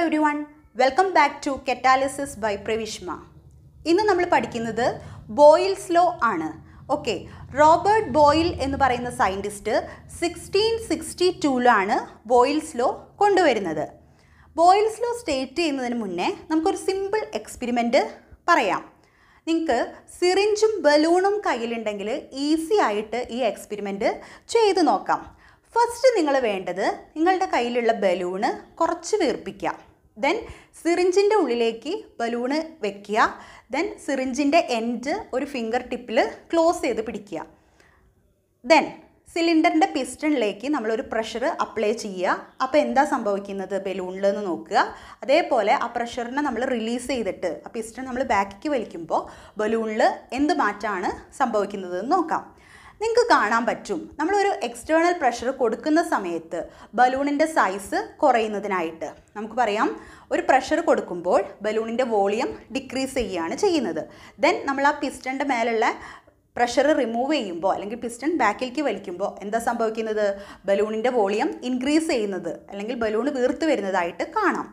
everyone, welcome back to Catalysis by Pravishma. ഇന്ന് നമ്മൾ പഠിക്കുന്നത് ബോയിൽസ് ലോ ആണ്. ഓക്കെ, റോബർട്ട് ബോയിൽ എന്ന് പറയുന്ന സയൻറ്റിസ്റ്റ് 1662ലാണ് ബോയിൽസ് ലോ കൊണ്ടുവരുന്നത്. ബോയിൽസ് ലോ സ്റ്റേറ്റ് ചെയ്യുന്നതിന് മുന്നേ നമുക്കൊരു സിമ്പിൾ എക്സ്പെരിമെൻറ്റ് പറയാം. നിങ്ങൾക്ക് സിറിഞ്ചും ബലൂണും കയ്യിലുണ്ടെങ്കിൽ ഈസി ആയിട്ട് ഈ എക്സ്പെരിമെൻറ്റ് ചെയ്ത് നോക്കാം. ഫസ്റ്റ് നിങ്ങൾ വേണ്ടത് നിങ്ങളുടെ കയ്യിലുള്ള ബലൂണ് കുറച്ച് വീർപ്പിക്കുക. ദെൻ സിറിഞ്ചിൻ്റെ ഉള്ളിലേക്ക് ബലൂണ് വെക്കുക. ദെൻ സിറിഞ്ചിൻ്റെ എൻഡ് ഒരു ഫിംഗർ ടിപ്പിൽ ക്ലോസ് ചെയ്ത് പിടിക്കുക. ദെൻ സിലിണ്ടറിൻ്റെ പിസ്റ്റണിലേക്ക് നമ്മളൊരു പ്രഷർ അപ്ലൈ ചെയ്യുക. അപ്പോൾ എന്താ സംഭവിക്കുന്നത് ബലൂണിൽ നിന്ന് നോക്കുക. അതേപോലെ ആ പ്രഷറിനെ നമ്മൾ റിലീസ് ചെയ്തിട്ട് ആ പിസ്റ്റൺ നമ്മൾ ബാക്കിലേക്ക് വലിക്കുമ്പോൾ ബലൂണിൽ എന്ത് മാറ്റമാണ് സംഭവിക്കുന്നത് എന്ന് നോക്കാം. നിങ്ങൾക്ക് കാണാൻ പറ്റും, നമ്മളൊരു എക്സ്റ്റേണൽ പ്രഷർ കൊടുക്കുന്ന സമയത്ത് ബലൂണിൻ്റെ സൈസ് കുറയുന്നതിനായിട്ട് നമുക്ക് പറയാം, ഒരു പ്രഷർ കൊടുക്കുമ്പോൾ ബലൂണിൻ്റെ വോളിയം ഡിക്രീസ് ചെയ്യുകയാണ് ചെയ്യുന്നത്. ദെൻ നമ്മൾ ആ പിസ്റ്റണിൻ്റെ മേലുള്ള പ്രഷർ റിമൂവ് ചെയ്യുമ്പോൾ അല്ലെങ്കിൽ പിസ്റ്റൺ ബാക്കിലേക്ക് വലിക്കുമ്പോൾ എന്താ സംഭവിക്കുന്നത്, ബലൂണിൻ്റെ വോളിയം ഇൻക്രീസ് ചെയ്യുന്നത് അല്ലെങ്കിൽ ബലൂൺ വീർത്ത് വരുന്നതായിട്ട് കാണാം.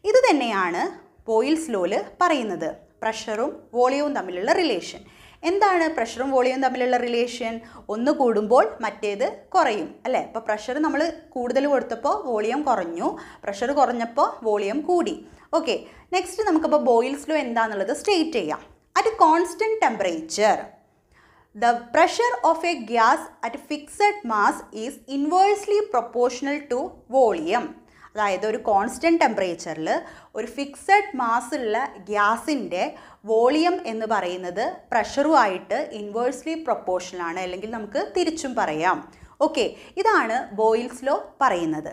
ഇത് തന്നെയാണ് ബോയിൽസ് ലോയിൽ പറയുന്നത്, പ്രഷറും വോളിയവും തമ്മിലുള്ള റിലേഷൻ. എന്താണ് പ്രഷറും വോളിയവും തമ്മിലുള്ള റിലേഷൻ? ഒന്ന് കൂടുമ്പോൾ മറ്റേത് കുറയും അല്ലേ. അപ്പോൾ പ്രഷർ നമ്മൾ കൂടുതൽ കൊടുത്തപ്പോൾ വോളിയം കുറഞ്ഞു, പ്രഷർ കുറഞ്ഞപ്പോൾ വോളിയം കൂടി. ഓക്കെ, നെക്സ്റ്റ് നമുക്കപ്പോൾ ബോയിൽസ് ലോ എന്താണെന്നുള്ളത് സ്റ്റേറ്റ് ചെയ്യാം. At constant temperature the pressure of a gas at fixed mass is inversely proportional to volume. അതായത് ഒരു കോൺസ്റ്റൻറ്റ് ടെമ്പറേച്ചറിൽ ഒരു ഫിക്സഡ് മാസ്സുള്ള ഗ്യാസിൻ്റെ വോളിയം എന്ന് പറയുന്നത് പ്രഷറുമായിട്ട് ഇൻവേഴ്സ്ലി പ്രൊപ്പോർഷണൽ ആണ്, അല്ലെങ്കിൽ നമുക്ക് തിരിച്ചും പറയാം. ഓക്കെ, ഇതാണ് ബോയിൽസ് ലോ പറയുന്നത്.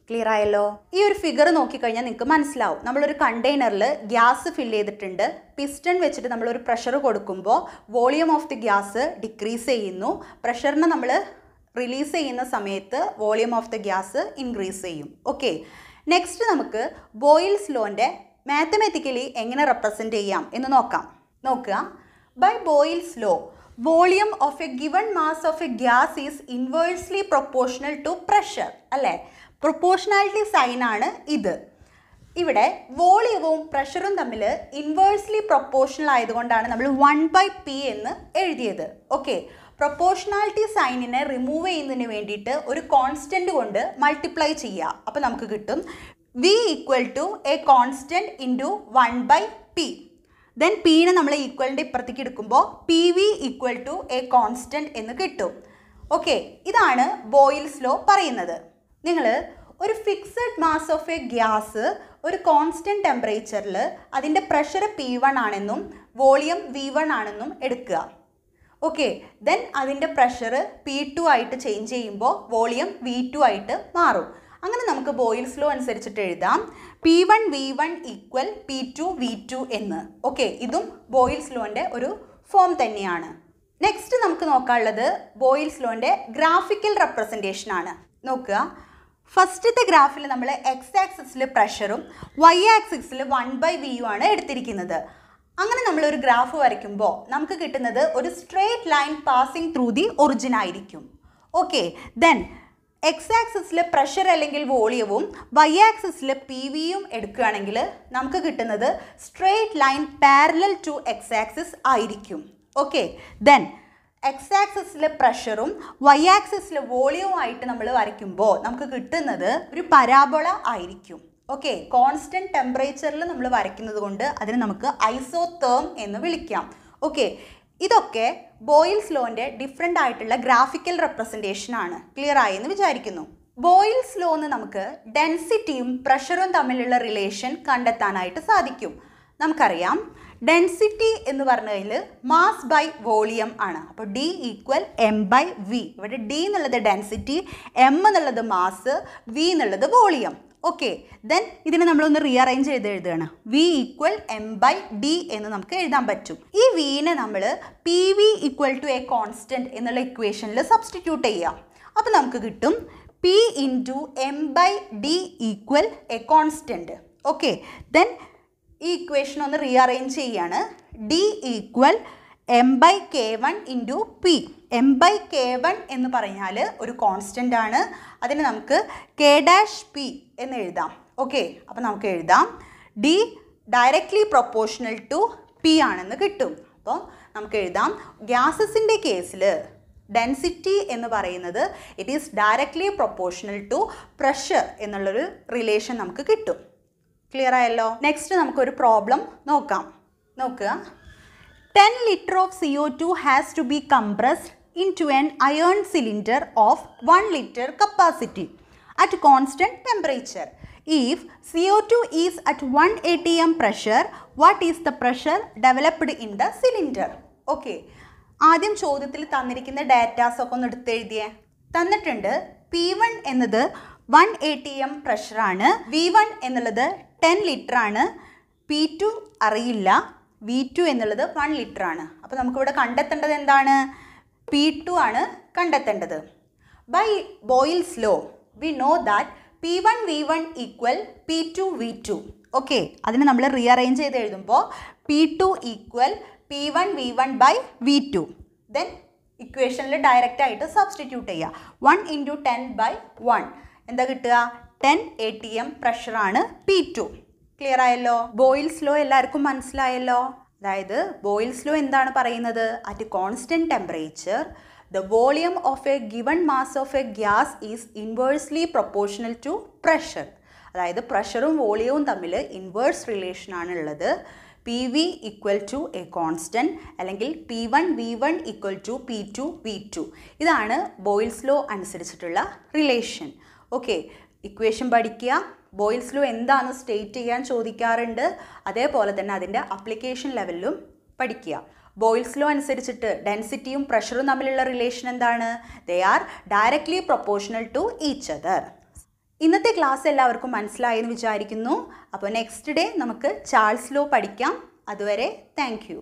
ക്ലിയർ ആയല്ലോ? ഈ ഒരു ഫിഗർ നോക്കിക്കഴിഞ്ഞാൽ നിങ്ങൾക്ക് മനസ്സിലാവും. നമ്മളൊരു കണ്ടെയ്നറിൽ ഗ്യാസ് ഫില്ല് ചെയ്തിട്ടുണ്ട്. പിസ്റ്റൺ വെച്ചിട്ട് നമ്മളൊരു പ്രഷർ കൊടുക്കുമ്പോൾ volume of the gas decrease ചെയ്യുന്നു. പ്രഷറിനെ നമ്മൾ റിലീസ് ചെയ്യുന്ന സമയത്ത് volume of the gas increase ചെയ്യും. ഓക്കെ, നെക്സ്റ്റ് നമുക്ക് ബോയിൽസ് ലോൻ്റെ മാത്തമാറ്റിക്കലി എങ്ങനെ റെപ്രസെൻറ്റ് ചെയ്യാം എന്ന് നോക്കുക. By Boyle's law volume of a given mass of a gas is inversely proportional to pressure അല്ലേ. പ്രൊപ്പോർഷണാലിറ്റി സൈനാണ് ഇത്. ഇവിടെ വോളിയവും പ്രഷറും തമ്മിൽ ഇൻവേഴ്സ്ലി പ്രൊപ്പോർഷണൽ ആയതുകൊണ്ടാണ് നമ്മൾ 1/p എന്ന് എഴുതിയത്. ഓക്കെ, പ്രൊപ്പോർഷണാലിറ്റി സൈനിനെ റിമൂവ് ചെയ്യുന്നതിന് വേണ്ടിയിട്ട് ഒരു കോൺസ്റ്റൻറ്റ് കൊണ്ട് മൾട്ടിപ്ലൈ ചെയ്യുക. അപ്പോൾ നമുക്ക് കിട്ടും v equal to a constant into 1/p. Then പീനെ നമ്മൾ ഈക്വലിൻ്റെ ഇപ്പുറത്തേക്ക് എടുക്കുമ്പോൾ PV equal to a constant എന്ന് കിട്ടും. ഓക്കെ, ഇതാണ് ബോയിൽസ് ലോ പറയുന്നത്. നിങ്ങൾ ഒരു fixed mass of a gas ഒരു കോൺസ്റ്റൻറ്റ് ടെമ്പറേച്ചറിൽ അതിൻ്റെ പ്രഷർ P1 ആണെന്നും വോളിയം V1 ആണെന്നും എടുക്കുക. ഓക്കെ, ദെൻ അതിൻ്റെ പ്രഷർ P2 ആയിട്ട് ചേഞ്ച് ചെയ്യുമ്പോൾ വോളിയം V2 ആയിട്ട് മാറും. അങ്ങനെ നമുക്ക് ബോയിൽസ് ലോ അനുസരിച്ചിട്ട് എഴുതാം P1 V1 equal P2 V2 എന്ന്. ഓക്കെ, ഇതും ബോയിൽസ് ലോൻ്റെ ഒരു ഫോം തന്നെയാണ്. നെക്സ്റ്റ് നമുക്ക് നോക്കാനുള്ളത് ബോയിൽസ് ലോൻ്റെ ഗ്രാഫിക്കൽ റെപ്രസെൻറ്റേഷൻ ആണ്. നോക്കുക, ഫസ്റ്റത്തെ ഗ്രാഫിൽ നമ്മൾ എക്സ് ആക്സിസിൽ പ്രഷറും വൈ ആക്സിസിൽ 1/v ആണ് എടുത്തിരിക്കുന്നത്. അങ്ങനെ നമ്മളൊരു ഗ്രാഫ് വരയ്ക്കുമ്പോൾ നമുക്ക് കിട്ടുന്നത് ഒരു straight line passing through the origin ആയിരിക്കും. ഓക്കെ, ദെൻ എക്സ് ആക്സിസിൽ പ്രഷർ അല്ലെങ്കിൽ വോളിയവും വൈ ആക്സിസിൽ PVയും എടുക്കുകയാണെങ്കിൽ നമുക്ക് കിട്ടുന്നത് straight line parallel to X axis ആയിരിക്കും. ഓക്കെ, ദെൻ എക്സ് ആക്സിസിൽ പ്രഷറും വൈ ആക്സിസിൽ വോളിയവുമായിട്ട് നമ്മൾ വരയ്ക്കുമ്പോൾ നമുക്ക് കിട്ടുന്നത് ഒരു പരാബോള ആയിരിക്കും. ഓക്കെ, കോൺസ്റ്റൻറ്റ് ടെമ്പറേച്ചറിൽ നമ്മൾ വരയ്ക്കുന്നത് കൊണ്ട് അതിന് നമുക്ക് ഐസോതേം എന്ന് വിളിക്കാം. ഓക്കെ, ഇതൊക്കെ ബോയിൽസ് ലോൻ്റെ ഡിഫറെൻ്റ് ആയിട്ടുള്ള ഗ്രാഫിക്കൽ റെപ്രസെൻറ്റേഷൻ ആണ്. ക്ലിയർ ആയി എന്ന് വിചാരിക്കുന്നു. ബോയിൽസ് ലോ എന്ന് നമുക്ക് ഡെൻസിറ്റിയും പ്രഷറും തമ്മിലുള്ള റിലേഷൻ കണ്ടെത്താനായിട്ട് സാധിക്കും. നമുക്കറിയാം ഡെൻസിറ്റി എന്ന് പറഞ്ഞു കഴിഞ്ഞാൽ മാസ് ബൈ വോളിയം ആണ്. അപ്പോൾ D ഈക്വൽ m/v. ഇവിടെ D എന്നുള്ളത് ഡെൻസിറ്റി, m എന്നുള്ളത് മാസ്, v എന്നുള്ളത് വോളിയം. ഓക്കെ, ദെൻ ഇതിനെ നമ്മളൊന്ന് റീഅറേഞ്ച് ചെയ്ത് എഴുതുകയാണ്. v ഈക്വൽ m/d എന്ന് നമുക്ക് എഴുതാൻ പറ്റും. ഈ vനെ നമ്മൾ PV equal to a constant എന്നുള്ള ഇക്വേഷനിൽ സബ്സ്റ്റിറ്റ്യൂട്ട് ചെയ്യാം. അപ്പോൾ നമുക്ക് കിട്ടും P into m/d equal a constant. Okay, then ഈ ഇക്വേഷൻ ഒന്ന് റീഅറേഞ്ച് ചെയ്യാണ്. D equal m/k1 into P. m/k1 എന്ന് പറഞ്ഞാൽ ഒരു കോൺസ്റ്റൻ്റ് ആണ്. അതിന് നമുക്ക് k-p എന്ന് എഴുതാം. ഓക്കെ, അപ്പോൾ നമുക്ക് എഴുതാം D directly proportional to P ആണെന്ന് കിട്ടും. അപ്പോൾ നമുക്ക് എഴുതാം ഗ്യാസസിൻ്റെ കേസിൽ ഡെൻസിറ്റി എന്ന് പറയുന്നത് it is directly proportional to pressure എന്നുള്ളൊരു റിലേഷൻ നമുക്ക് കിട്ടും. ക്ലിയർ ആയല്ലോ? നെക്സ്റ്റ് നമുക്കൊരു പ്രോബ്ലം നോക്കാം. നോക്കുക, 10 liter of CO2 has to be compressed into an iron cylinder of 1 liter capacity at constant temperature. If CO2 is at 1 atm pressure, what is the pressure developed in the cylinder? Okay, ആദ്യം ചോദ്യത്തിൽ തന്നിരിക്കുന്ന datas ഒക്കെ ഒന്ന് എടുത്തെഴുതിയേ. തന്നിട്ടുണ്ട് P1 എന്നത് 1 atm പ്രഷറാണ്, V1 എന്നുള്ളത് 10 litre ആണ്, P2 അറിയില്ല, V2 എന്നുള്ളത് 1 ലിറ്റർ ആണ്. അപ്പോൾ നമുക്കിവിടെ കണ്ടെത്തേണ്ടത് എന്താണ്? P2 ആണ് കണ്ടെത്തേണ്ടത്. By Boyle's law we know that P1 V1 equal P2 V2. Okay, അതിന് നമ്മൾ റീഅറേഞ്ച് ചെയ്ത് എഴുതുമ്പോൾ P2 equal P1 V1 by V2. Then ഇക്വേഷനിൽ ഡയറക്റ്റ് ആയിട്ട് സബ്സ്റ്റിറ്റ്യൂട്ട് ചെയ്യുക. 1 × 10/1 എന്താ കിട്ടുക? 10 atm പ്രഷറാണ് P2. ക്ലിയർ ആയല്ലോ? ബോയിൽസ് ലോ എല്ലാവർക്കും മനസ്സിലായല്ലോ? അതായത് ബോയിൽസ് ലോ എന്താണ് പറയുന്നത്? At constant temperature the volume of a given mass of a gas is inversely proportional to pressure. അതായത് പ്രഷറും വോളിയവും തമ്മിൽ ഇൻവേഴ്സ് റിലേഷൻ ആണുള്ളത്. PV equal to a constant അല്ലെങ്കിൽ P1 V1 equal to P2 V2. ഇതാണ് Boyle's law അനുസരിച്ചിട്ടുള്ള relation. Okay, equation പഠിക്കുക. Boyle's law എന്താണെന്ന് സ്റ്റേറ്റ് ചെയ്യാൻ ചോദിക്കാറുണ്ട്. അതേപോലെ തന്നെ അതിൻ്റെ അപ്ലിക്കേഷൻ ലെവലിലും പഠിക്കുക. ബോയിൽസ് ലോ അനുസരിച്ചിട്ട് ഡെൻസിറ്റിയും പ്രഷറും തമ്മിലുള്ള റിലേഷൻ എന്താണ്? They are directly proportional to each other. ഇന്നത്തെ ക്ലാസ് എല്ലാവർക്കും മനസ്സിലായി എന്ന് വിചാരിക്കുന്നു. അപ്പോൾ നെക്സ്റ്റ് ഡേ നമുക്ക് ചാൾസ് ലോ പഠിക്കാം. അതുവരെ താങ്ക് യു.